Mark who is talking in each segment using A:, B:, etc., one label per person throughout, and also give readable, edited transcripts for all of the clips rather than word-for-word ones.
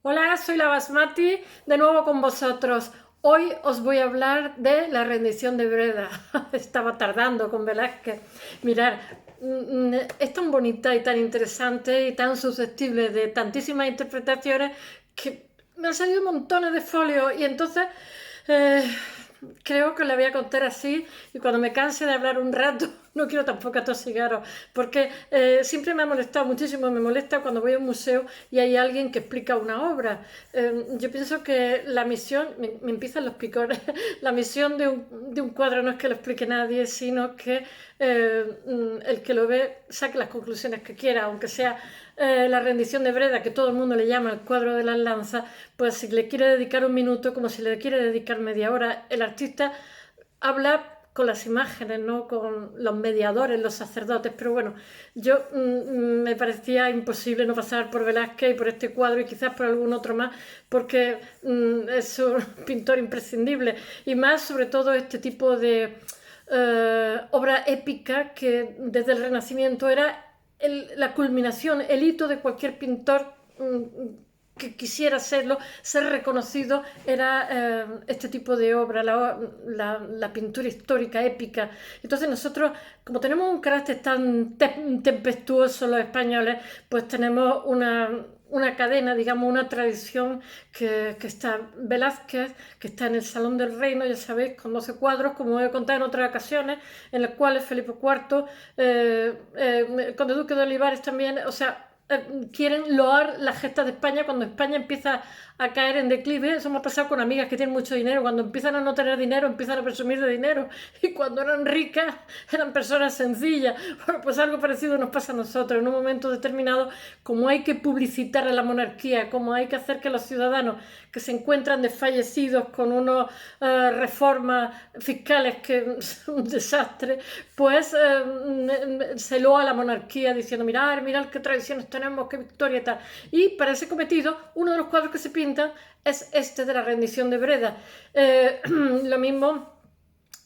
A: Hola, soy la Basmati, de nuevo con vosotros. Hoy os voy a hablar de la rendición de Breda. Estaba tardando con Velázquez. Mirad, es tan bonita y tan interesante y tan susceptible de tantísimas interpretaciones que me han salido montones de folios y entonces eh, creo que le voy a contar así y cuando me canse de hablar un rato no quiero tampoco atosigaros porque siempre me ha molestado muchísimo, me molesta cuando voy a un museo y hay alguien que explica una obra. Yo pienso que la misión, me empiezan los picores, la misión de un cuadro no es que lo explique nadie, sino que el que lo ve saque las conclusiones que quiera, aunque sea la rendición de Breda, que todo el mundo le llama el cuadro de las lanzas, pues si le quiere dedicar un minuto, como si le quiere dedicar media hora, el artista habla con las imágenes, no con los mediadores, los sacerdotes, pero bueno, yo me parecía imposible no pasar por Velázquez y por este cuadro y quizás por algún otro más, porque es un pintor imprescindible y más sobre todo este tipo de obra épica que desde el Renacimiento era la culminación, el hito de cualquier pintor que quisiera serlo, ser reconocido, era este tipo de obra, la pintura histórica, épica. Entonces nosotros, como tenemos un carácter tan tempestuoso los españoles, pues tenemos una cadena, digamos, una tradición que está Velázquez, que está en el Salón del Reino, ya sabéis, con 12 cuadros, como he contado en otras ocasiones, en las cuales Felipe IV, el conde duque de Olivares también, o sea, quieren loar la gesta de España cuando España empieza a caer en declive. Eso me ha pasado con amigas que tienen mucho dinero. Cuando empiezan a no tener dinero, empiezan a presumir de dinero. Y cuando eran ricas, eran personas sencillas. Bueno, pues algo parecido nos pasa a nosotros. En un momento determinado, como hay que publicitar a la monarquía, como hay que hacer que los ciudadanos que se encuentran desfallecidos con unas reformas fiscales que son un desastre, pues se loa a la monarquía diciendo, mirad qué tradiciones tenemos, qué victoria y tal. Y para ese cometido, uno de los cuadros que se pintan es este de la rendición de Breda. Lo mismo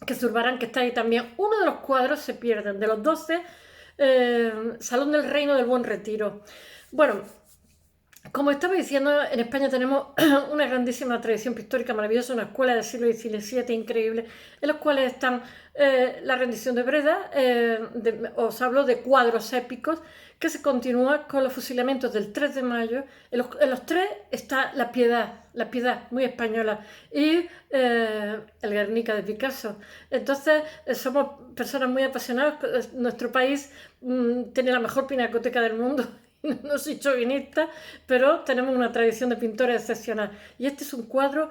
A: que Zurbarán, que está ahí también. Uno de los cuadros se pierden, de los 12, Salón del Reino del Buen Retiro. Bueno, como estaba diciendo, en España tenemos una grandísima tradición pictórica maravillosa, una escuela del siglo XVII increíble, en los cuales están la rendición de Breda, os hablo de cuadros épicos, que se continúa con los fusilamientos del 3 de mayo. En los tres está la piedad muy española, y el Guernica de Picasso. Entonces, somos personas muy apasionadas. Nuestro país tiene la mejor pinacoteca del mundo. No soy chauvinista, pero tenemos una tradición de pintores excepcional. Y este es un cuadro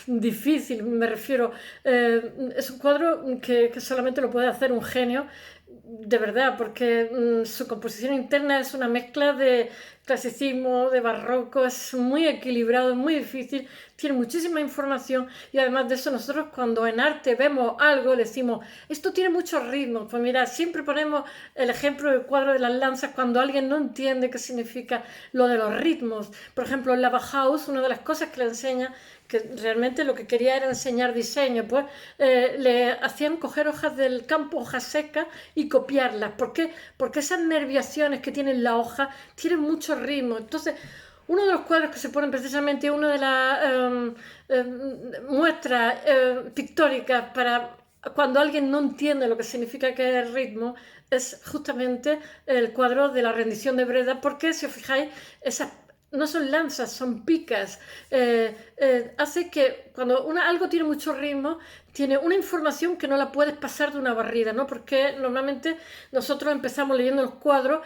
A: difícil, me refiero. Es un cuadro que solamente lo puede hacer un genio, de verdad, porque su composición interna es una mezcla de clasicismo, de barroco, es muy equilibrado, es muy difícil, tiene muchísima información y además de eso nosotros cuando en arte vemos algo le decimos, esto tiene muchos ritmos. Pues mira, siempre ponemos el ejemplo del cuadro de las lanzas cuando alguien no entiende qué significa lo de los ritmos. Por ejemplo, en la Bauhaus, una de las cosas que le enseña, que realmente lo que quería era enseñar diseño, pues le hacían coger hojas del campo, hojas secas, y copiarlas. ¿Por qué? Porque esas nerviaciones que tiene la hoja tienen mucho ritmo. Entonces, uno de los cuadros que se ponen precisamente, una de las muestras pictóricas para cuando alguien no entiende lo que significa que es el ritmo, es justamente el cuadro de la rendición de Breda, porque si os fijáis, esas no son lanzas, son picas. Hace que cuando algo tiene mucho ritmo, tiene una información que no la puedes pasar de una barrida, ¿no? Porque normalmente nosotros empezamos leyendo los cuadros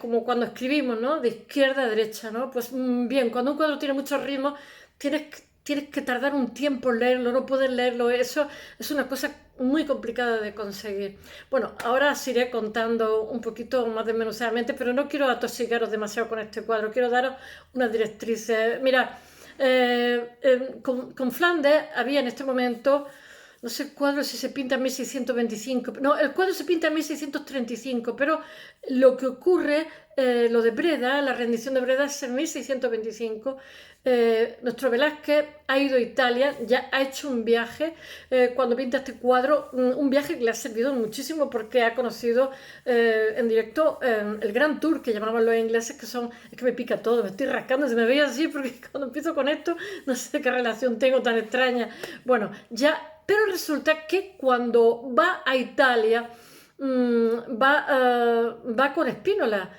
A: como cuando escribimos, ¿no? De izquierda a derecha, ¿no? Pues bien, cuando un cuadro tiene mucho ritmo, tienes que tardar un tiempo en leerlo, no puedes leerlo, eso es una cosa muy complicada de conseguir. Bueno, ahora os iré contando un poquito más desmenuzadamente, pero no quiero atosigaros demasiado con este cuadro, quiero daros unas directrices. Mira, con Flandes había en este momento no sé el cuadro si se pinta en 1625, no, el cuadro se pinta en 1635, pero lo que ocurre, lo de Breda, la rendición de Breda es en 1625. Nuestro Velázquez ha ido a Italia, ya ha hecho un viaje cuando pinta este cuadro, un viaje que le ha servido muchísimo porque ha conocido en directo el Gran Tour que llamaban los ingleses, que son, es que me pica todo, me estoy rascando, se me veía así porque cuando empiezo con esto no sé qué relación tengo tan extraña. Bueno, ya, pero resulta que cuando va a Italia va con Spínola,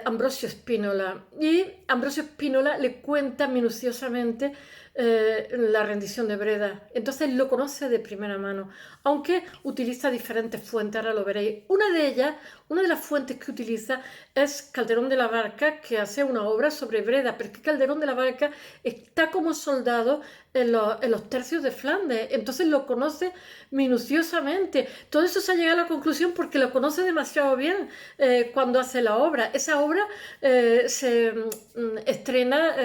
A: Ambrosio Spínola, y Ambrosio Spínola le cuenta minuciosamente la rendición de Breda. Entonces lo conoce de primera mano, aunque utiliza diferentes fuentes, ahora lo veréis. Una de ellas, una de las fuentes que utiliza es Calderón de la Barca, que hace una obra sobre Breda, pero es que Calderón de la Barca está como soldado en los tercios de Flandes, entonces lo conoce minuciosamente. Todo eso se ha llegado a la conclusión porque lo conoce demasiado bien cuando hace la obra. Esa obra se estrena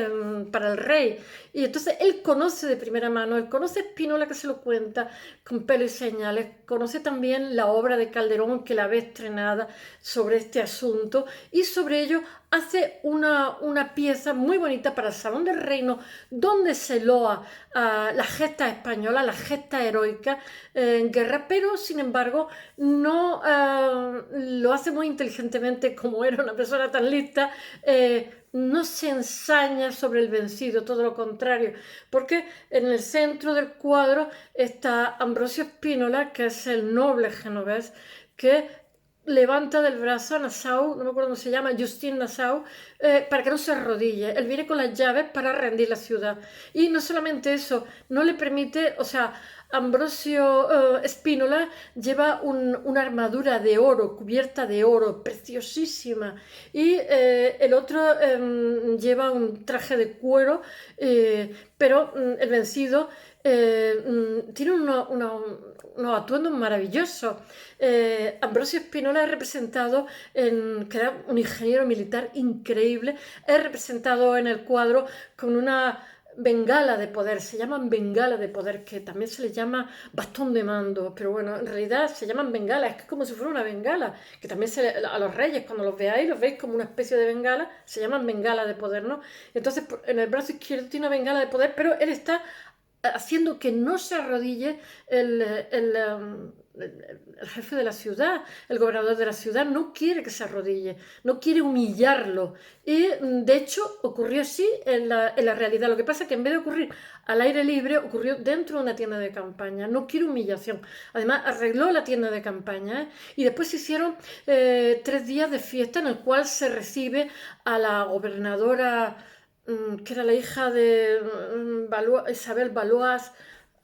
A: para el rey, y entonces él conoce de primera mano, él conoce Spínola, que se lo cuenta con pelo y señales, conoce también la obra de Calderón, que la ve estrenada sobre este asunto, y sobre ello hace una pieza muy bonita para el Salón del Reino, donde se loa las gestas españolas, las gestas heroicas en guerra, pero sin embargo no lo hace muy inteligentemente, como era una persona tan lista. No se ensaña sobre el vencido, todo lo contrario, porque en el centro del cuadro está Ambrosio Spínola, que es el noble genovés, que levanta del brazo a Nassau, no me acuerdo cómo se llama, Justin Nassau, para que no se arrodille. Él viene con las llaves para rendir la ciudad. Y no solamente eso, no le permite, o sea, Ambrosio Spínola lleva una armadura de oro, cubierta de oro, preciosísima, y el otro lleva un traje de cuero, pero el vencido tiene unos atuendos maravillosos. Ambrosio Spínola es representado que era un ingeniero militar increíble, es representado en el cuadro con una bengala de poder, se llaman bengala de poder, que también se le llama bastón de mando, pero bueno, en realidad se llaman bengala, es que es como si fuera una bengala, que también a los reyes, cuando los veáis, los veis como una especie de bengala, se llaman bengala de poder, ¿no? Entonces, en el brazo izquierdo tiene una bengala de poder, pero él está haciendo que no se arrodille el jefe de la ciudad, el gobernador de la ciudad, no quiere que se arrodille, no quiere humillarlo. Y de hecho ocurrió así en la realidad. Lo que pasa es que en vez de ocurrir al aire libre, ocurrió dentro de una tienda de campaña. No quiere humillación. Además, arregló la tienda de campaña, y después se hicieron 3 días de fiesta en el cual se recibe a la gobernadora, que era la hija de Isabel Valois,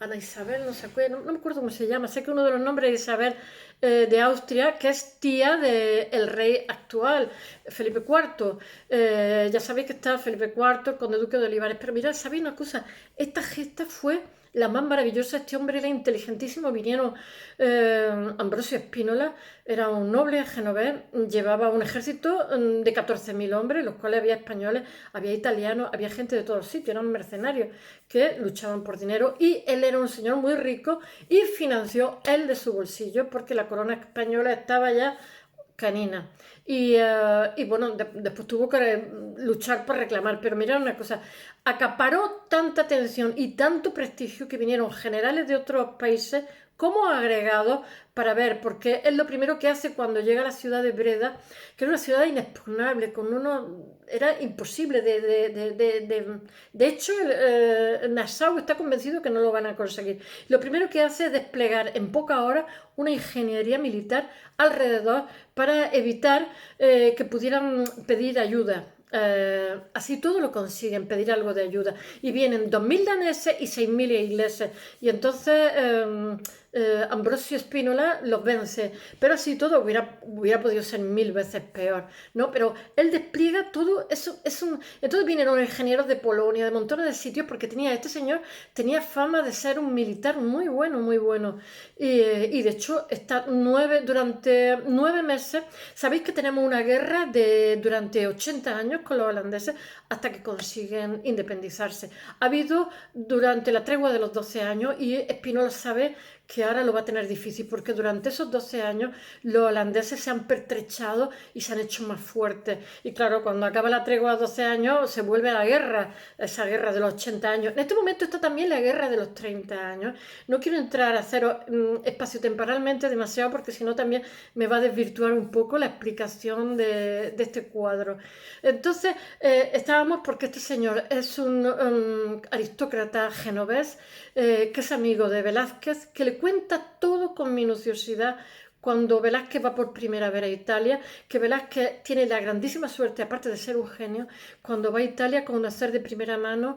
A: Ana Isabel, no sé qué, no me acuerdo cómo se llama, sé que uno de los nombres es Isabel de Austria, que es tía del rey actual, Felipe IV. Ya sabéis que está Felipe IV, el conde duque de Olivares, pero mirad, ¿sabéis una cosa? Esta gesta fue la más maravillosa. Este hombre era inteligentísimo. Vinieron Ambrosio Spínola, era un noble genovés, llevaba un ejército de 14.000 hombres, los cuales había españoles, había italianos, había gente de todos los sitios, eran mercenarios que luchaban por dinero, y él era un señor muy rico y financió él de su bolsillo porque la corona española estaba ya canina. Y bueno, después tuvo que luchar por reclamar, pero mirad una cosa, acaparó tanta atención y tanto prestigio que vinieron generales de otros países como agregados para ver, porque es lo primero que hace cuando llega a la ciudad de Breda, que era una ciudad inexpugnable, era imposible. De hecho, Nassau está convencido que no lo van a conseguir. Lo primero que hace es desplegar en pocas horas una ingeniería militar alrededor para evitar que pudieran pedir ayuda. Así todo lo consiguen, pedir algo de ayuda, y vienen 2.000 daneses y 6.000 ingleses, y entonces Ambrosio Spínola los vence, pero así todo hubiera podido ser 1.000 veces peor, ¿no? Pero él despliega todo eso. Entonces vienen los ingenieros de Polonia, de montones de sitios, porque este señor tenía fama de ser un militar muy bueno, muy bueno, y de hecho está durante 9 meses. Sabéis que tenemos una guerra durante 80 años con los holandeses hasta que consiguen independizarse. Ha habido durante la tregua de los 12 años, y Spínola sabe que ahora lo va a tener difícil, porque durante esos 12 años los holandeses se han pertrechado y se han hecho más fuertes. Y claro, cuando acaba la tregua a 12 años, se vuelve a la guerra, esa guerra de los 80 años. En este momento está también la guerra de los 30 años. No quiero entrar a hacer espaciotemporalmente demasiado, porque si no también me va a desvirtuar un poco la explicación de este cuadro. Entonces, estábamos porque este señor es un aristócrata genovés que es amigo de Velázquez, que le cuenta todo con minuciosidad cuando Velázquez va por primera vez a Italia, que Velázquez tiene la grandísima suerte, aparte de ser un genio, cuando va a Italia conocer de primera mano,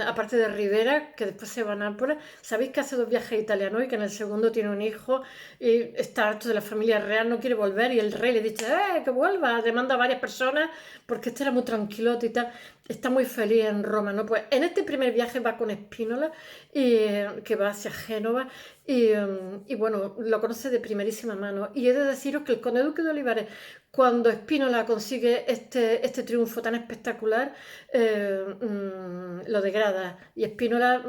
A: aparte de Rivera, que después se va a Nápoles. Sabéis que hace 2 viajes italianos y que en el segundo tiene un hijo y está harto de la familia real, no quiere volver, y el rey le dice, que vuelva, demanda a varias personas porque este era muy tranquilote y tal. Está muy feliz en Roma, ¿no? Pues en este primer viaje va con Spínola, que va hacia Génova, y bueno, lo conoce de primerísima mano. Y he de deciros que el conde duque de Olivares, cuando Spínola consigue este triunfo tan espectacular, lo degrada. Y Spínola,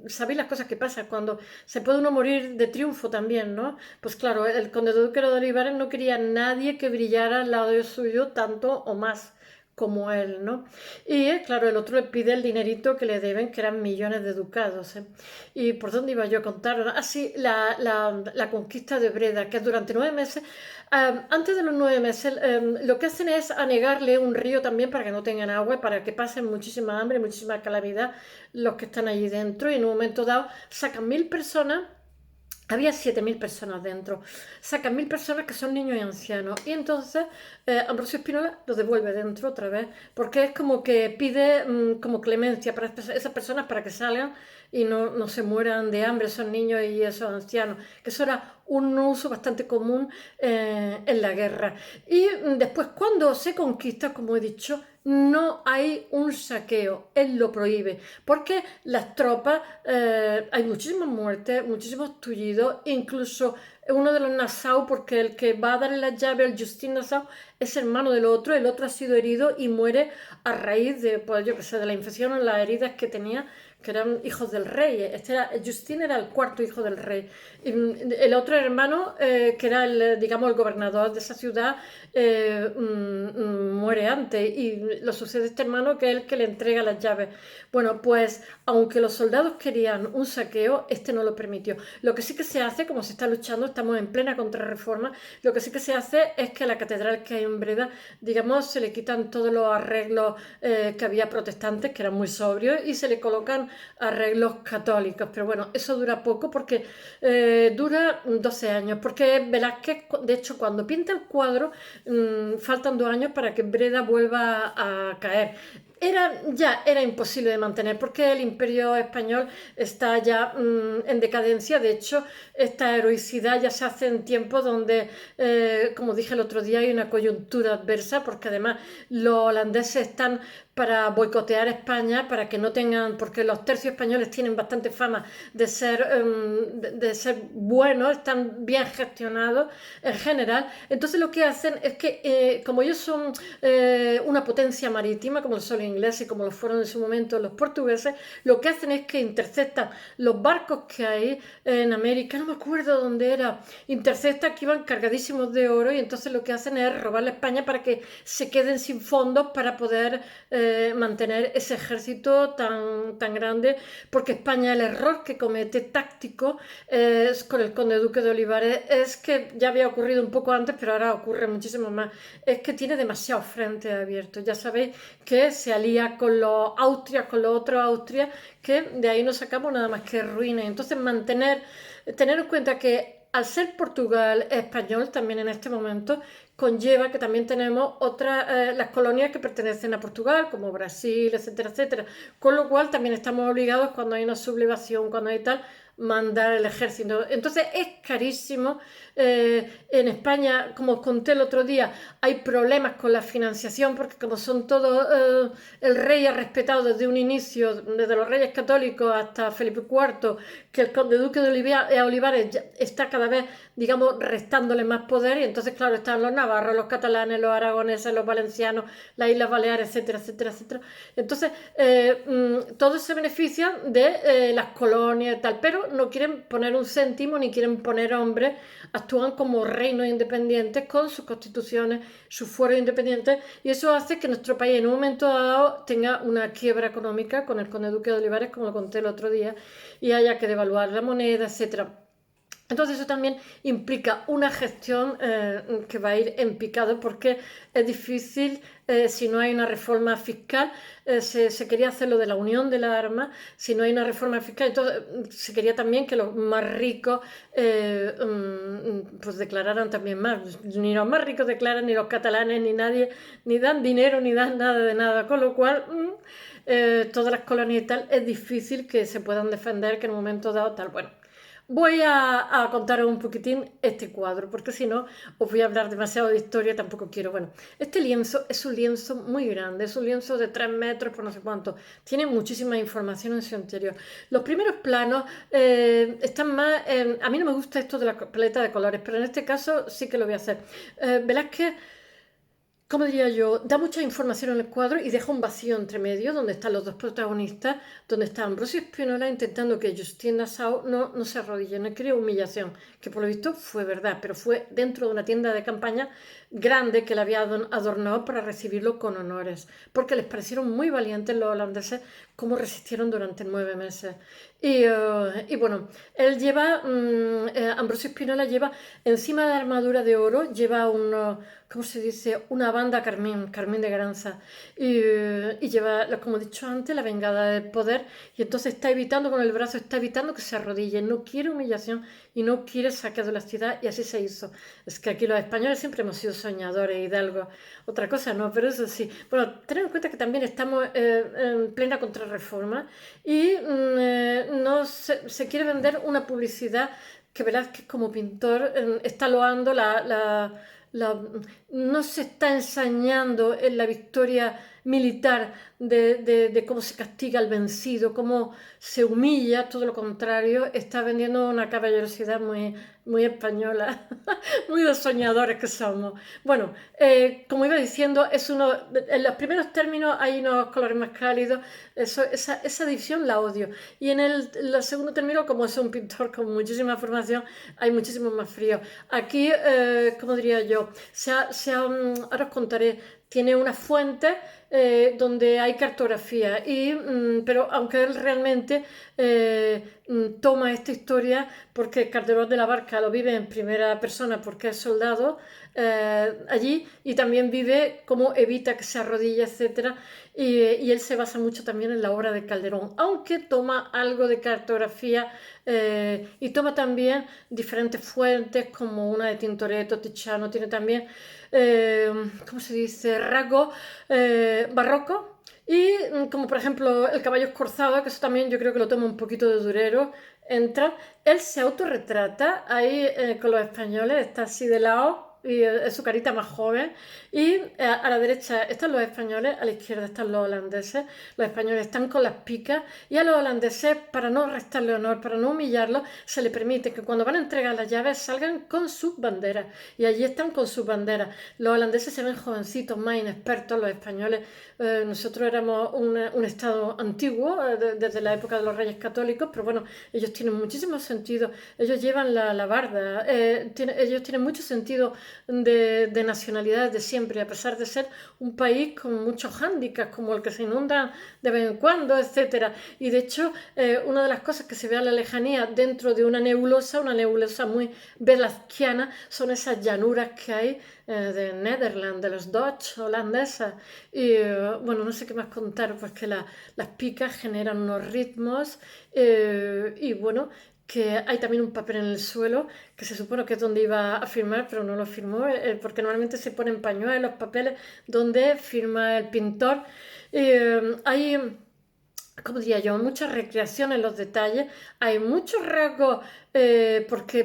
A: sabéis las cosas que pasan cuando se puede uno morir de triunfo también, ¿no? Pues claro, el conde duque de Olivares no quería a nadie que brillara al lado suyo tanto o más como él, ¿no? Y claro, el otro le pide el dinerito que le deben, que eran millones de ducados, ¿eh? ¿Y por dónde iba yo a contar? Así, la conquista de Breda, que es durante 9 meses. Antes de los 9 meses, lo que hacen es anegarle un río también para que no tengan agua, para que pasen muchísima hambre, muchísima calamidad los que están allí dentro, y en un momento dado sacan 1000 personas. Había 7000 personas dentro. Sacan 1000 personas que son niños y ancianos. Y entonces Ambrosio Spínola los devuelve dentro otra vez. Porque es como que pide como clemencia para esas personas para que salgan y no se mueran de hambre, esos niños y esos ancianos. Que eso era un uso bastante común en la guerra. Y después, cuando se conquista, como he dicho, no hay un saqueo, él lo prohíbe, porque las tropas, hay muchísimas muertes, muchísimos tullidos, incluso uno de los Nassau, porque el que va a darle la llave al Justin Nassau es hermano del otro, el otro ha sido herido y muere a raíz de, pues yo que sé, de la infección o las heridas que tenía, que eran hijos del rey. Justin era el cuarto hijo del rey. Y el otro hermano, que era digamos, el gobernador de esa ciudad, muere antes, y lo sucede este hermano, que es el que le entrega las llaves. Bueno, pues aunque los soldados querían un saqueo, este no lo permitió. Lo que sí que se hace, como se está luchando, estamos en plena contrarreforma, lo que sí que se hace es que a la catedral que hay en Breda, digamos, se le quitan todos los arreglos que había protestantes, que eran muy sobrios, y se le colocan arreglos católicos. Pero bueno, eso dura poco, porque dura 12 años, porque Velázquez, de hecho, cuando pinta el cuadro, faltan 2 años para que Breda vuelva a caer. Era imposible de mantener, porque el imperio español está ya en decadencia. De hecho, esta heroicidad ya se hace en tiempos donde, como dije el otro día, hay una coyuntura adversa, porque además los holandeses están para boicotear España, para que no tengan, porque los tercios españoles tienen bastante fama de ser buenos, están bien gestionados en general. Entonces lo que hacen es que, como ellos son una potencia marítima, como son los ingleses y como lo fueron en su momento los portugueses, lo que hacen es que interceptan los barcos que hay en América, no me acuerdo dónde era, interceptan, que iban cargadísimos de oro, y entonces lo que hacen es robarle a España para que se queden sin fondos para poder mantener ese ejército tan grande, porque España, el error que comete táctico con el conde duque de Olivares, es que ya había ocurrido un poco antes, pero ahora ocurre muchísimo más, es que tiene demasiados frentes abiertos. Ya sabéis que se alía con los Austrias, con los otros Austrias, que de ahí no sacamos nada más que ruina. Entonces tener en cuenta que al ser Portugal español también en este momento, conlleva que también tenemos otras, las colonias que pertenecen a Portugal, como Brasil, etcétera, etcétera. Con lo cual también estamos obligados, cuando hay una sublevación, cuando hay tal, mandar el ejército. Entonces es carísimo. En España, como os conté el otro día, hay problemas con la financiación, porque como son todos, el rey ha respetado desde un inicio, desde los reyes católicos hasta Felipe IV, que el conde duque de Olivares está cada vez digamos, restándole más poder, y entonces, claro, están los navarros, los catalanes, los aragoneses, los valencianos, las Islas Baleares, etcétera, etcétera, etcétera. Entonces, todos se benefician de las colonias y tal, pero no quieren poner un céntimo ni quieren poner hombres, actúan como reinos independientes con sus constituciones, sus fueros independientes, y eso hace que nuestro país en un momento dado tenga una quiebra económica con el conde duque de Olivares, como lo conté el otro día, y haya que devaluar la moneda, etcétera. Entonces eso también implica una gestión que va a ir en picado, porque es difícil si no hay una reforma fiscal. Se quería hacer lo de la unión de las armas, si no hay una reforma fiscal. Entonces se quería también que los más ricos pues declararan también más. Ni los más ricos declaran, ni los catalanes, ni nadie, ni dan dinero, ni dan nada de nada. Con lo cual todas las colonias y tal, es difícil que se puedan defender, que en un momento dado tal. Bueno, voy a contaros un poquitín este cuadro, porque si no os voy a hablar demasiado de historia, tampoco quiero. Bueno, este lienzo es un lienzo muy grande, es un lienzo de 3 metros por no sé cuánto, tiene muchísima información en su interior. Los primeros planos están más, a mí no me gusta esto de la paleta de colores, pero en este caso sí que lo voy a hacer. Velázquez, como diría yo, da mucha información en el cuadro y deja un vacío entre medio donde están los dos protagonistas, donde está Ambrosio Spínola intentando que Justine Nassau no se arrodille, no quiere humillación, que por lo visto fue verdad, pero fue dentro de una tienda de campaña grande que le había adornado para recibirlo con honores, porque les parecieron muy valientes los holandeses cómo resistieron durante 9 meses. Y bueno, él lleva, Ambrosio Spínola lleva encima de la armadura de oro, lleva unos, ¿cómo se dice? Una banda carmín de Granza. Y lleva, como he dicho antes, la vengada del poder. Y entonces está evitando con el brazo, está evitando que se arrodille. No quiere humillación y no quiere saqueo de la ciudad. Y así se hizo. Es que aquí los españoles siempre hemos sido soñadores, Hidalgo. Otra cosa no, pero eso sí. Bueno, tened en cuenta que también estamos en plena contrarreforma. Y no se quiere vender una publicidad que Velázquez como pintor está loando no se está ensañando en la victoria militar de cómo se castiga al vencido, cómo se humilla, todo lo contrario, está vendiendo una caballerosidad muy española, muy de soñadores que somos. Bueno, como iba diciendo, en los primeros términos hay unos colores más cálidos, esa división la odio. Y en el segundo término, como es un pintor con muchísima formación, hay muchísimo más frío. Aquí, como diría yo, ahora os contaré, tiene una fuente donde hay cartografía, pero aunque él realmente toma esta historia porque Calderón de la Barca lo vive en primera persona porque es soldado allí, y también vive cómo evita que se arrodille, etc. Y él se basa mucho también en la obra de Calderón, aunque toma algo de cartografía y toma también diferentes fuentes como una de Tintoretto, Tiziano, tiene también ¿cómo se dice? Rasgos barroco, y como por ejemplo el caballo escorzado, que eso también yo creo que lo toma un poquito de Durero. Entra, él se autorretrata ahí con los españoles, está así de lado y es su carita más joven, y a la derecha están los españoles, a la izquierda están los holandeses. Los españoles están con las picas, y a los holandeses, para no restarle honor, para no humillarlos, se le permite que cuando van a entregar las llaves salgan con sus banderas, y allí están con sus banderas. Los holandeses se ven jovencitos, más inexpertos. Los españoles, nosotros éramos un estado antiguo desde la época de los reyes católicos, pero bueno, ellos tienen muchísimo sentido, ellos llevan la barda, ellos tienen mucho sentido de nacionalidades de siempre, a pesar de ser un país con muchos hándicaps, como el que se inunda de vez en cuando, etcétera. Y de hecho, una de las cosas que se ve a la lejanía dentro de una nebulosa muy velazquiana, son esas llanuras que hay de Nederland, de los Dutch holandesas. Y bueno, no sé qué más contar, pues que las picas generan unos ritmos y bueno, que hay también un papel en el suelo, que se supone que es donde iba a firmar, pero no lo firmó, porque normalmente se ponen pañuelos, papeles, donde firma el pintor. Hay, como diría yo, mucha recreación en los detalles, hay muchos rasgos porque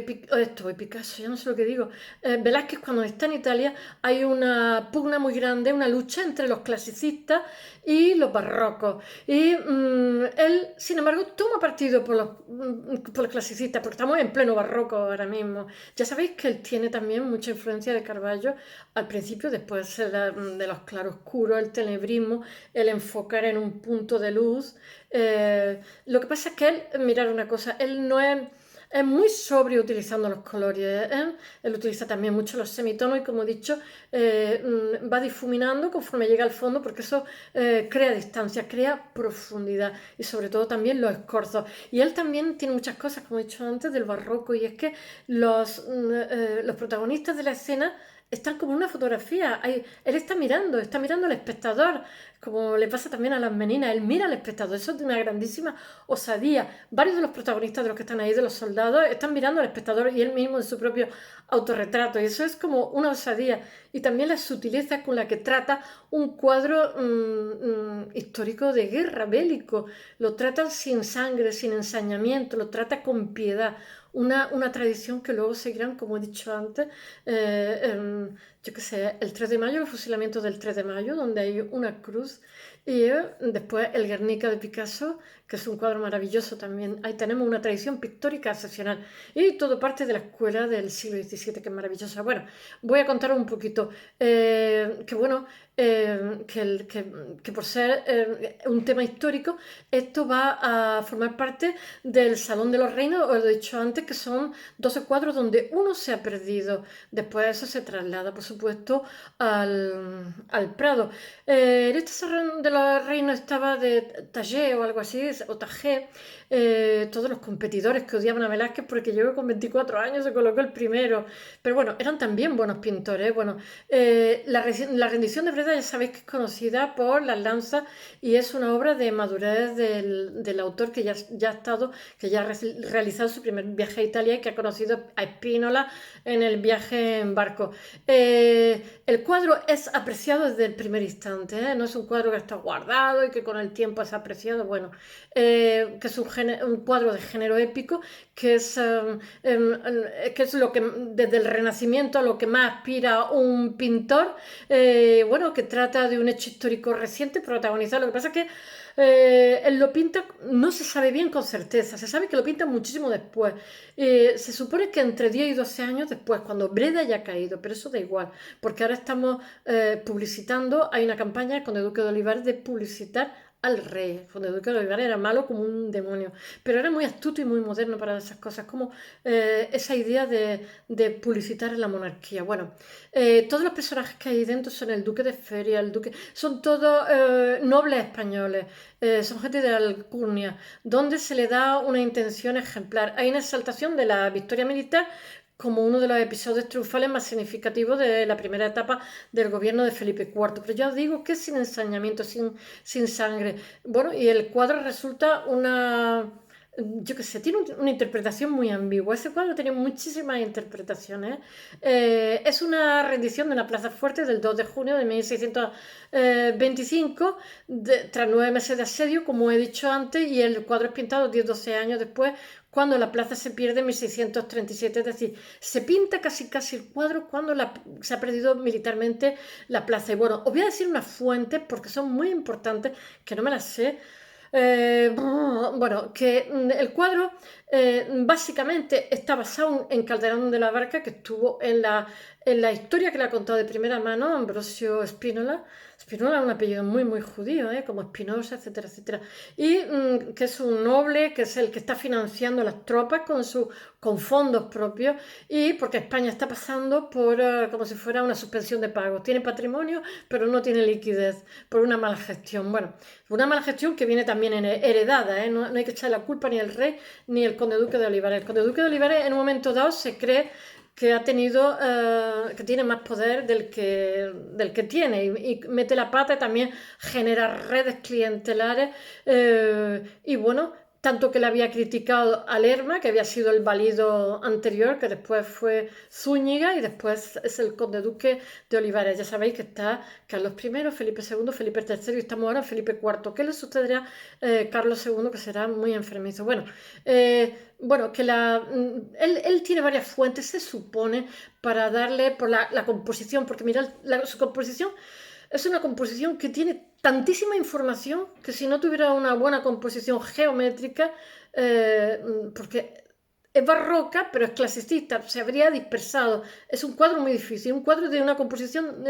A: Picasso, ya no sé lo que digo, Velázquez cuando está en Italia hay una pugna muy grande, una lucha entre los clasicistas y los barrocos. Y él, sin embargo, toma partido por los clasicistas, porque estamos en pleno barroco ahora mismo. Ya sabéis que él tiene también mucha influencia de Caravaggio al principio, después de los claroscuros, el tenebrismo, el enfocar en un punto de luz. Lo que pasa es que él, mirar una cosa, él no es muy sobrio utilizando los colores, ¿eh? Él utiliza también mucho los semitonos y, como he dicho, va difuminando conforme llega al fondo, porque eso crea distancia, crea profundidad y sobre todo también los escorzos. Y él también tiene muchas cosas, como he dicho antes, del barroco, y es que los protagonistas de la escena están como una fotografía. Él está mirando al espectador, como le pasa también a las meninas. Él mira al espectador, eso es de una grandísima osadía. Varios de los protagonistas de los que están ahí, de los soldados, están mirando al espectador y él mismo en su propio autorretrato, y eso es como una osadía. Y también la sutileza con la que trata un cuadro histórico de guerra, bélico. Lo trata sin sangre, sin ensañamiento, lo trata con piedad. Una tradición que luego seguirán, como he dicho antes, yo qué sé, el 3 de mayo, el fusilamiento del 3 de mayo, donde hay una cruz, y después el Guernica de Picasso, que es un cuadro maravilloso también. Ahí tenemos una tradición pictórica excepcional, y todo parte de la escuela del siglo XVII, que es maravillosa. Bueno, voy a contaros un poquito, que bueno, que por ser un tema histórico, esto va a formar parte del Salón de los Reinos, os lo he dicho antes, que son 12 cuadros donde uno se ha perdido. Después eso se traslada, por supuesto, al Prado. En este Salón de los Reinos estaba de Tallé o algo así, o Tagé, todos los competidores que odiaban a Velázquez porque llegó con 24 años, se colocó el primero. Pero bueno, eran también buenos pintores. Bueno, la rendición de Breda ya sabéis que es conocida por las lanzas y es una obra de madurez del autor que ya ha estado, que ya ha realizado su primer viaje a Italia y que ha conocido a Spínola en el viaje en barco. El cuadro es apreciado desde el primer instante, ¿eh? No es un cuadro que está guardado y que con el tiempo es apreciado. Bueno, que es un cuadro de género épico, que es lo que desde el Renacimiento a lo que más aspira un pintor, bueno, que trata de un hecho histórico reciente protagonizado. Lo que pasa es que él lo pinta, no se sabe bien con certeza, se sabe que lo pinta muchísimo después. Se supone que entre 10 y 12 años después, cuando Breda ya ha caído, pero eso da igual, porque ahora estamos publicitando, hay una campaña con el Duque de Olivares de publicitar al rey. Conde Duque de Olivares era malo como un demonio, pero era muy astuto y muy moderno para esas cosas, como esa idea de publicitar la monarquía. Bueno, todos los personajes que hay dentro son el duque de Feria, son todos nobles españoles, son gente de alcurnia, donde se le da una intención ejemplar. Hay una exaltación de la victoria militar como uno de los episodios triunfales más significativos de la primera etapa del gobierno de Felipe IV. Pero ya os digo que sin ensañamiento, sin sangre. Bueno, y el cuadro resulta yo qué sé, tiene una interpretación muy ambigua. Ese cuadro tiene muchísimas interpretaciones. Es una rendición de la Plaza Fuerte del 2 de junio de 1625, tras 9 meses de asedio, como he dicho antes, y el cuadro es pintado 10-12 años después, cuando la plaza se pierde en 1637, es decir, se pinta casi el cuadro cuando se ha perdido militarmente la plaza. Y bueno, os voy a decir unas fuentes porque son muy importantes, que no me las sé. Bueno, que el cuadro básicamente está basado en Calderón de la Barca, que estuvo en la historia que le ha contado de primera mano Ambrosio Spínola. Spínola es un apellido muy judío, como Espinosa, etcétera, etcétera. Y que es un noble, que es el que está financiando las tropas con fondos propios, y porque España está pasando por como si fuera una suspensión de pagos. Tiene patrimonio, pero no tiene liquidez por una mala gestión. Bueno, una mala gestión que viene también heredada, no hay que echar la culpa ni al rey ni al conde duque de Olivares. El conde duque de Olivares en un momento dado se cree que que tiene más poder del que tiene, y mete la pata y también genera redes clientelares, y bueno, tanto que le había criticado a Lerma, que había sido el valido anterior, que después fue Zúñiga y después es el conde duque de Olivares. Ya sabéis que está Carlos I, Felipe II, Felipe III y estamos ahora en Felipe IV. ¿Qué le sucederá Carlos II, que será muy enfermizo? Bueno, que él tiene varias fuentes, se supone, para darle por la composición, porque mirad, su composición es una composición que tiene tantísima información que si no tuviera una buena composición geométrica, porque es barroca, pero es clasicista, se habría dispersado. Es un cuadro muy difícil, un cuadro de una composición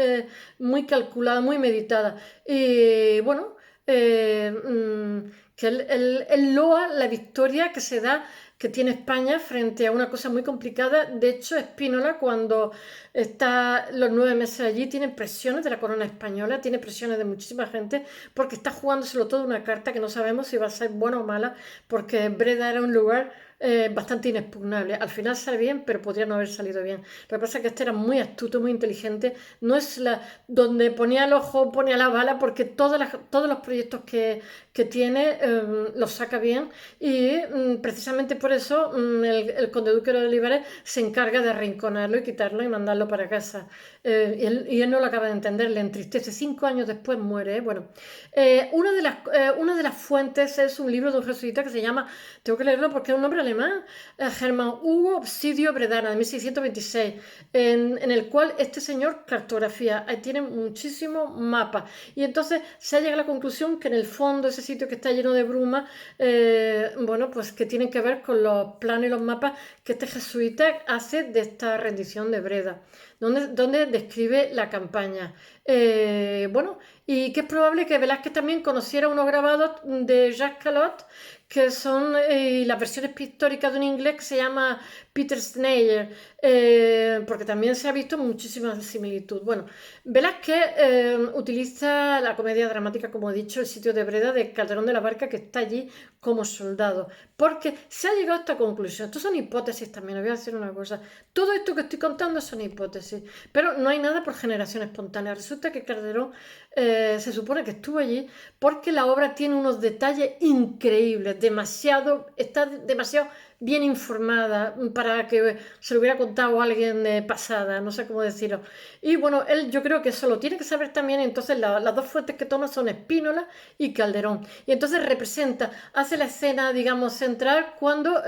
A: muy calculada, muy meditada. Y bueno, que él loa la victoria que se da, que tiene España frente a una cosa muy complicada. De hecho, Spínola, cuando está los 9 meses allí, tiene presiones de la corona española, tiene presiones de muchísima gente, porque está jugándoselo todo una carta que no sabemos si va a ser buena o mala, porque Breda era un lugar bastante inexpugnable. Al final sale bien, pero podría no haber salido bien. Lo que pasa es que este era muy astuto, muy inteligente. No es donde ponía el ojo, ponía la bala, porque todos los proyectos que tiene los saca bien y precisamente por eso el conde duque de Olivares se encarga de arrinconarlo y quitarlo y mandarlo para casa. Y él no lo acaba de entender, le entristece. 5 años después muere. Bueno, una de las fuentes es un libro de un jesuita que se llama, tengo que leerlo porque es un nombre alemán, Germán Hugo Obsidio Bredana, de 1626, en el cual este señor cartografía, tiene muchísimos mapas. Y entonces se ha llegado a la conclusión que en el fondo ese sitio que está lleno de bruma, bueno, pues que tienen que ver con los planos y los mapas que este jesuita hace de esta rendición de Breda, donde describe la campaña. Bueno, y que es probable que Velázquez también conociera unos grabados de Jacques Callot, que son las versiones pictóricas de un inglés que se llama Peter Sneyer, porque también se ha visto muchísima similitud. Bueno, Velázquez utiliza la comedia dramática, como he dicho, el sitio de Breda de Calderón de la Barca, que está allí como soldado, porque se ha llegado a esta conclusión. Esto son hipótesis también, os voy a decir una cosa. Todo esto que estoy contando son hipótesis, pero no hay nada por generación espontánea. Resulta que Calderón se supone que estuvo allí porque la obra tiene unos detalles increíbles, está demasiado bien informada para que se lo hubiera contado a alguien de pasada, no sé cómo decirlo. Y bueno, él yo creo que eso lo tiene que saber también, entonces las dos fuentes que toma son Spínola y Calderón. Y entonces hace la escena, digamos, central cuando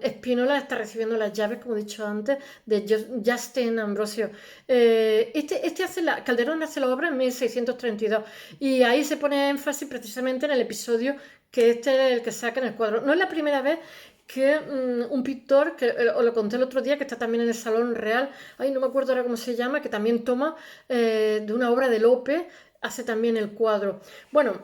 A: Spínola está recibiendo las llaves, como he dicho antes, de Justin Ambrosio. Calderón hace la obra en 1632 y ahí se pone énfasis precisamente en el episodio que este es el que saca en el cuadro. No es la primera vez que un pintor, que os lo conté el otro día, que está también en el Salón Real, ay, no me acuerdo ahora cómo se llama, que también toma de una obra de Lope, hace también el cuadro. Bueno,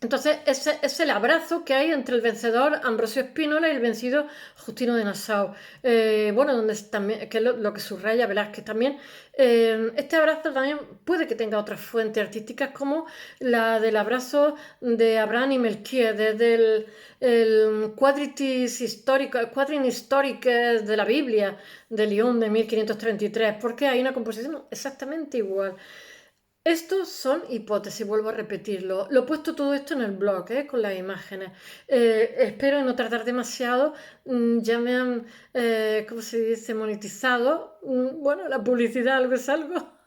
A: entonces es el abrazo que hay entre el vencedor Ambrosio Spínola y el vencido Justino de Nassau. Bueno, que es lo que subraya Velázquez también. Este abrazo también puede que tenga otras fuentes artísticas, como la del abrazo de Abraham y Melquier, desde el Quadrin Historique de la Biblia de Lyon de 1533, porque hay una composición exactamente igual. Estos son hipótesis, vuelvo a repetirlo. Lo he puesto todo esto en el blog, con las imágenes. Espero no tardar demasiado. Ya me han, ¿cómo se dice?, monetizado. Bueno, la publicidad, algo es algo.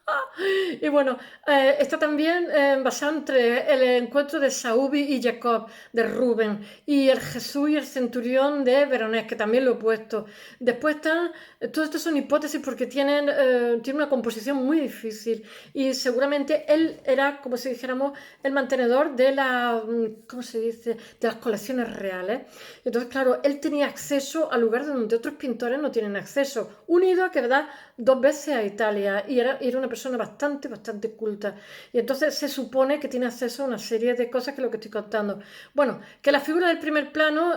A: Y bueno, está también basado entre el encuentro de Saubi y Jacob de Rubén y el Jesús y el centurión de Veronés, que también lo he puesto. Después todo esto son hipótesis porque tiene una composición muy difícil y seguramente él era, como si dijéramos, el mantenedor de ¿cómo se dice?, de las colecciones reales. Entonces, claro, él tenía acceso a lugares donde otros pintores no tienen acceso, unido a que da 2 veces a Italia y era una persona bastante culta. Y entonces se supone que tiene acceso a una serie de cosas que es lo que estoy contando. Bueno, que la figura del primer plano,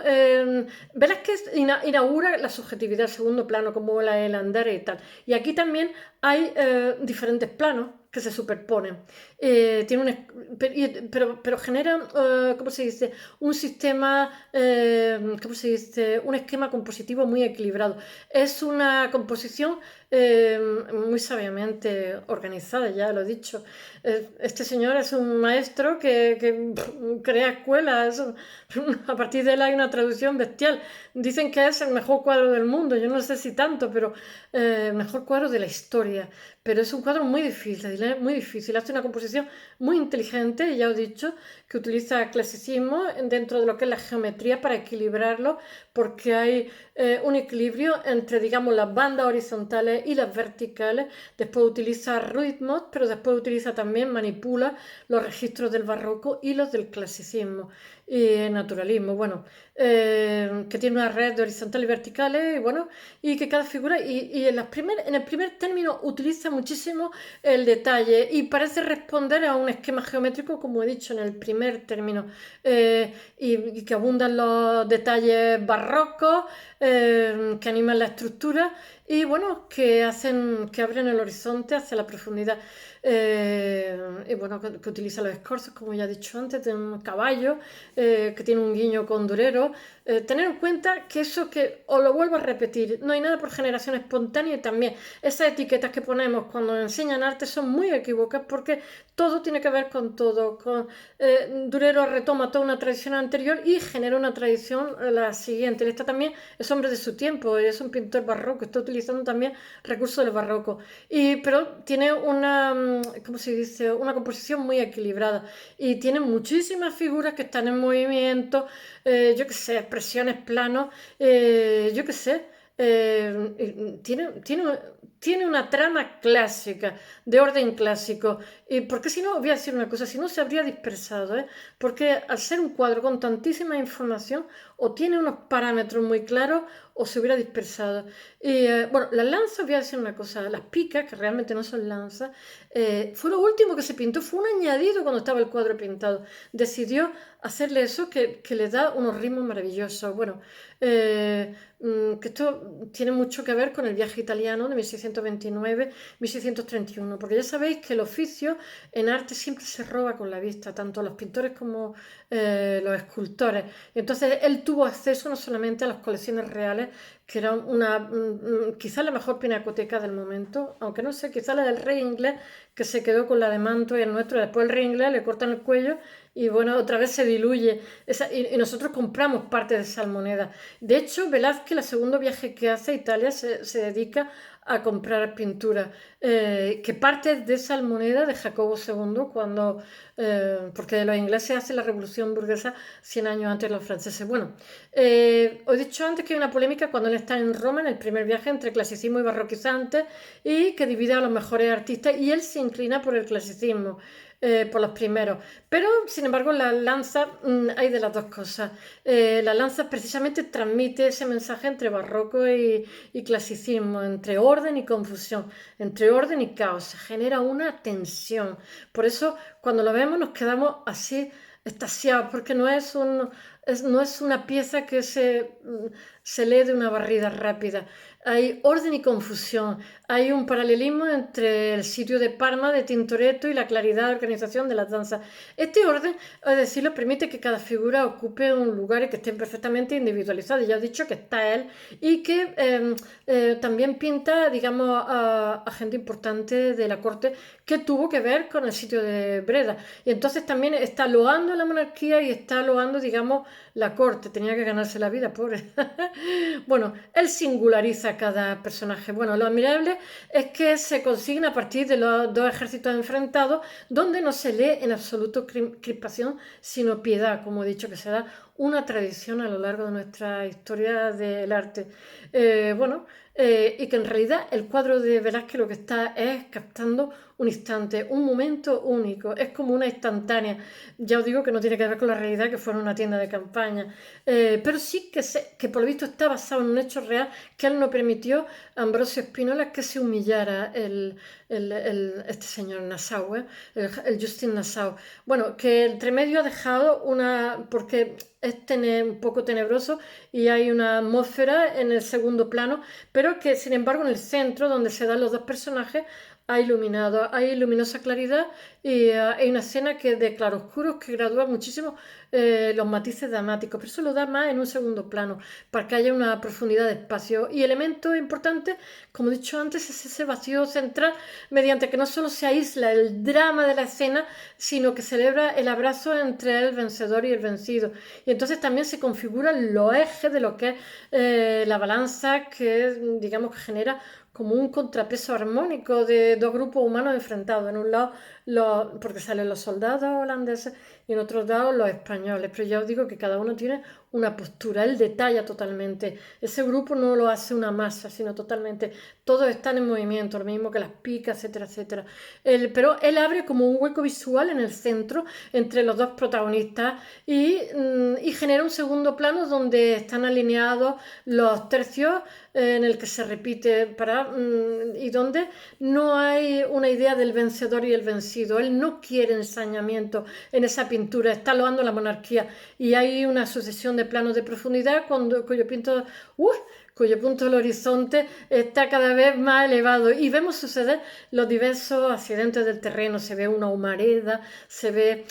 A: Velázquez inaugura la subjetividad del segundo plano, como el andar y tal. Y aquí también hay diferentes planos que se superponen. tiene pero genera, ¿cómo se dice? Un sistema, ¿cómo se dice? Un esquema compositivo muy equilibrado. Es una composición muy sabiamente organizada, ya lo he dicho. Este señor es un maestro que crea escuelas, a partir de él hay una traducción bestial. Dicen que es el mejor cuadro del mundo, yo no sé si tanto, pero el mejor cuadro de la historia. Pero es un cuadro muy difícil, muy difícil. Hace una composición muy inteligente, ya os he dicho, que utiliza clasicismo dentro de lo que es la geometría para equilibrarlo, porque hay un equilibrio entre, digamos, las bandas horizontales y las verticales. Después utiliza ritmos, pero después utiliza también, manipula los registros del barroco y los del clasicismo y naturalismo. Bueno, que tiene una red de horizontales y verticales, y bueno, y que cada figura, y en el primer término utiliza muchísimo el detalle y parece responder a un esquema geométrico, como he dicho en el primer término, y que abundan los detalles barrocos, que animan la estructura y bueno, que abren el horizonte hacia la profundidad. Y bueno, que utiliza los escorzos, como ya he dicho antes, de un caballo, que tiene un guiño con Durero. Tener en cuenta que eso, que os lo vuelvo a repetir, no hay nada por generación espontánea, y también esas etiquetas que ponemos cuando nos enseñan arte son muy equívocas, porque todo tiene que ver con todo. Durero retoma toda una tradición anterior y genera una tradición la siguiente. Él está también, es hombre de su tiempo, es un pintor barroco, está utilizando también recursos del barroco, pero tiene una, ¿cómo se dice? Una composición muy equilibrada y tiene muchísimas figuras que están en movimiento, yo qué sé, expresiones, planos, yo qué sé. Tiene una trama clásica, de orden clásico, y porque si no, voy a decir una cosa, si no se habría dispersado, porque al ser un cuadro con tantísima información, o tiene unos parámetros muy claros, o se hubiera dispersado. Y bueno, las lanzas, voy a decir una cosa, las picas, que realmente no son lanzas, fue lo último que se pintó, fue un añadido cuando estaba el cuadro pintado. Decidió hacerle eso que le da unos ritmos maravillosos. Bueno, que esto tiene mucho que ver con el viaje italiano de 1629-1631, porque ya sabéis que el oficio en arte siempre se roba con la vista, tanto los pintores como los escultores. Entonces él tuvo acceso no solamente a las colecciones reales, que eran quizás la mejor pinacoteca del momento, aunque no sé, quizás la del rey inglés, que se quedó con la de Manto y el nuestro. Después el rey inglés le cortan el cuello y bueno, otra vez se diluye. Y nosotros compramos parte de esa moneda. De hecho, Velázquez, el segundo viaje que hace a Italia, se dedica a comprar pintura, que parte de esa moneda de Jacobo II, porque los ingleses hacen la revolución burguesa 100 años antes de los franceses. Bueno, os he dicho antes que hay una polémica cuando él está en Roma, en el primer viaje, entre clasicismo y barroquizante, y que divide a los mejores artistas, y él se inclina por el clasicismo. Por los primeros, pero sin embargo la lanza, hay de las dos cosas. La lanza precisamente transmite ese mensaje entre barroco y clasicismo, entre orden y confusión, entre orden y caos, se genera una tensión. Por eso cuando lo vemos nos quedamos así extasiados, porque no es una pieza que se lee de una barrida rápida. Hay orden y confusión, hay un paralelismo entre el sitio de Parma de Tintoretto y la claridad de organización de las danzas. Este orden, es decir, permite que cada figura ocupe un lugar y que estén perfectamente individualizadas. Ya he dicho que está él y que también pinta, digamos, a gente importante de la corte que tuvo que ver con el sitio de Breda. Y entonces también está loando la monarquía y está loando, digamos, la corte. Tenía que ganarse la vida, pobre. Bueno, él singulariza cada personaje. Bueno, lo admirable es que se consiguen a partir de los dos ejércitos enfrentados, donde no se lee en absoluto crispación, sino piedad, como he dicho, que será una tradición a lo largo de nuestra historia del arte. Y que en realidad el cuadro de Velázquez lo que está es captando un instante, un momento único, es como una instantánea. Ya os digo que no tiene que ver con la realidad, que fuera una tienda de campaña, pero sí que por lo visto está basado en un hecho real, que él no permitió a Ambrosio Spínola que se humillara este señor Nassau, el Justin Nassau. Bueno, que entre medio ha dejado porque es un poco tenebroso y hay una atmósfera en el segundo plano, pero que sin embargo en el centro, donde se dan los dos personajes, hay iluminado, hay luminosa claridad y hay una escena que de claroscuros que gradúa muchísimo los matices dramáticos, pero eso lo da más en un segundo plano, para que haya una profundidad de espacio. Y elemento importante, como he dicho antes, es ese vacío central, mediante que no solo se aísla el drama de la escena, sino que celebra el abrazo entre el vencedor y el vencido. Y entonces también se configuran los ejes de lo que es la balanza, que digamos que genera como un contrapeso armónico de dos grupos humanos enfrentados. En un lado, porque salen los soldados holandeses y en otro lado los españoles. Pero ya os digo que cada uno tiene una postura, él detalla totalmente. Ese grupo no lo hace una masa, sino totalmente. Todos están en movimiento, lo mismo que las picas, etcétera, etcétera. Pero él abre como un hueco visual en el centro entre los dos protagonistas y genera un segundo plano donde están alineados los tercios en el que se repite y donde no hay una idea del vencedor y el vencido. Él no quiere ensañamiento en esa pintura, está loando la monarquía y hay una sucesión de planos de profundidad cuyo punto del horizonte está cada vez más elevado y vemos suceder los diversos accidentes del terreno. Se ve una humareda, se ve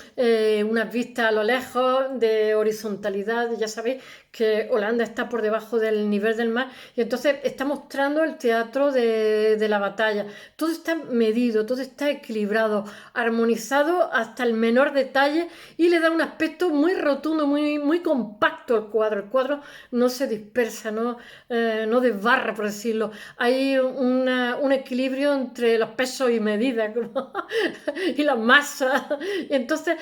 A: unas vistas a lo lejos de horizontalidad. Ya sabéis que Holanda está por debajo del nivel del mar y entonces está mostrando el teatro de la batalla. Todo está medido, todo está equilibrado, armonizado hasta el menor detalle y le da un aspecto muy rotundo, muy, muy compacto al cuadro. El cuadro no se dispersa, no desbarra, por decirlo. Hay un equilibrio entre los pesos y medidas y las masas. Y entonces,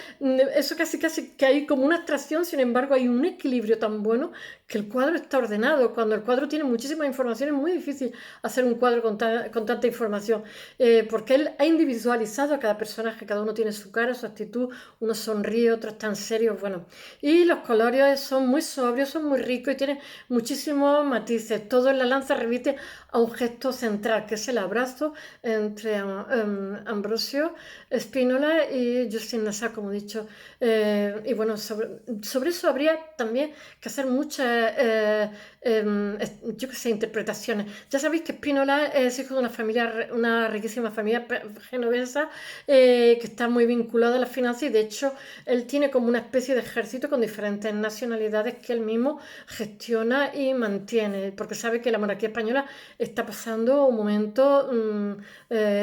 A: eso casi que hay como una abstracción, sin embargo, hay un equilibrio tan bueno que el cuadro está ordenado. Cuando el cuadro tiene muchísimas informaciones es muy difícil hacer un cuadro con tanta información, porque él ha individualizado a cada personaje, cada uno tiene su cara, su actitud, uno sonríe, otros están serios, bueno. Y los colores son muy sobrios, son muy ricos y tienen muchísimos matices. Todo en la lanza remite a un gesto central, que es el abrazo entre Ambrosio Spínola y Justin Nassau, como he dicho. Y bueno, sobre eso habría también que hacer muchas, yo qué sé, interpretaciones. Ya sabéis que Spínola es hijo de una riquísima familia genovesa, que está muy vinculada a las finanzas y de hecho él tiene como una especie de ejército con diferentes nacionalidades que él mismo gestiona y mantiene, porque sabe que la monarquía española está pasando un momento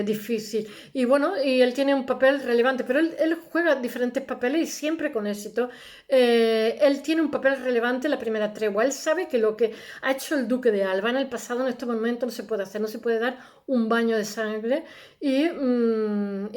A: difícil. Y bueno, y él tiene un papel relevante, pero él juega diferentes papeles y siempre con éxito. Él tiene un papel relevante en la primera tregua. Él sabe que lo que ha hecho el duque de Alba en el pasado, en estos momentos, no se puede hacer, no se puede dar un baño de sangre. Y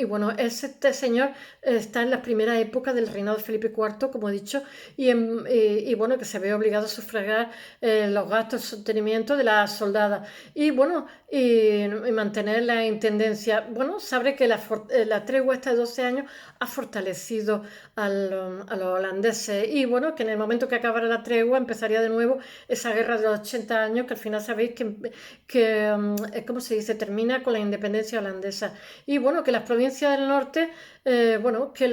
A: bueno, este señor está en la primera época del reinado de Felipe IV, como he dicho, y bueno, que se ve obligado a sufragar los gastos, el sostenimiento de las soldadas. Y bueno, y mantener la intendencia. Bueno, sabe que la tregua esta de 12 años ha fortalecido a los holandeses y bueno, que en el momento que acabara la tregua empezaría de nuevo esa guerra de los 80 años que al final sabéis que ¿cómo se dice? Termina con la independencia holandesa. Y bueno, que las provincias del norte, bueno, que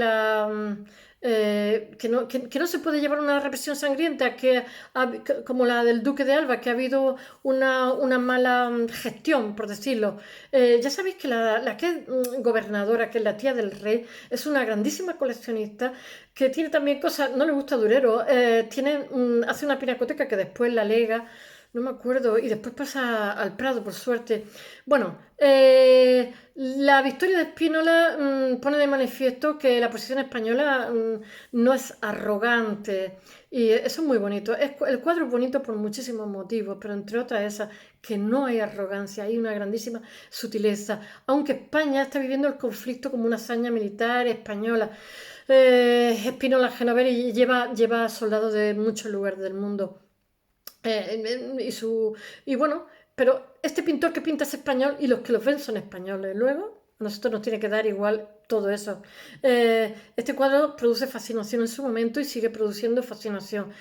A: no se puede llevar una represión sangrienta como la del Duque de Alba, que ha habido una mala gestión, por decirlo. Ya sabéis que la que es gobernadora, que es la tía del rey, es una grandísima coleccionista que tiene también cosas, no le gusta Durero, hace una pinacoteca que después la lega, no me acuerdo, y después pasa al Prado, por suerte. Bueno, la victoria de Spínola pone de manifiesto que la posición española no es arrogante y eso es muy bonito. El cuadro es bonito por muchísimos motivos, pero entre otras esas, que no hay arrogancia, hay una grandísima sutileza, aunque España está viviendo el conflicto como una hazaña militar española. Spínola Genovesi lleva soldados de muchos lugares del mundo. Y bueno, pero este pintor que pinta es español y los que los ven son españoles. Luego, a nosotros nos tiene que dar igual todo eso. Este cuadro produce fascinación en su momento y sigue produciendo fascinación,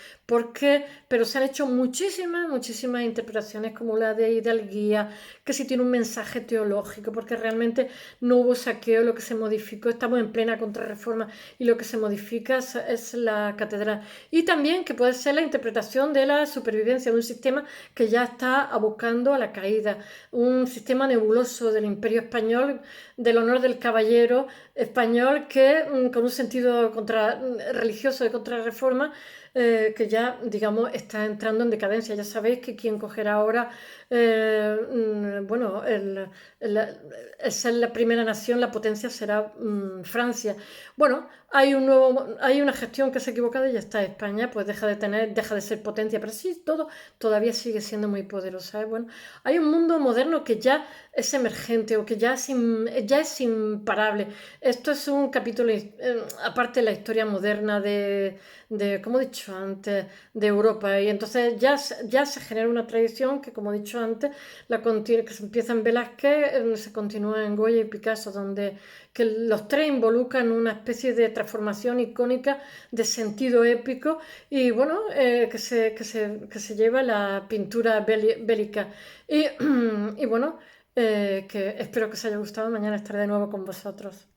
A: pero se han hecho muchísimas interpretaciones como la de Hidalguía, que sí tiene un mensaje teológico, porque realmente no hubo saqueo, lo que se modificó, estamos en plena contrarreforma y lo que se modifica es la catedral. Y también que puede ser la interpretación de la supervivencia de un sistema que ya está abocando a la caída, un sistema nebuloso del Imperio Español, del honor del caballero español, que con un sentido religioso de contrarreforma, que ya, digamos, está entrando en decadencia. Ya sabéis que quien cogerá ahora, bueno, el ser la primera nación, la potencia será Francia. Bueno, hay una gestión que es equivocada y ya está. España pues deja de ser potencia, pero sí, todo todavía sigue siendo muy poderosa. Bueno, hay un mundo moderno que ya es emergente o que ya es imparable. Esto es un capítulo, aparte de la historia moderna como he dicho antes, de Europa. Y entonces ya se genera una tradición que, como he dicho antes, que se empieza en Velázquez, se continúa en Goya y Picasso, donde que los tres involucran una especie de transformación icónica de sentido épico y bueno, que se lleva la pintura bélica. Y, y bueno, que espero que os haya gustado. Mañana estaré de nuevo con vosotros.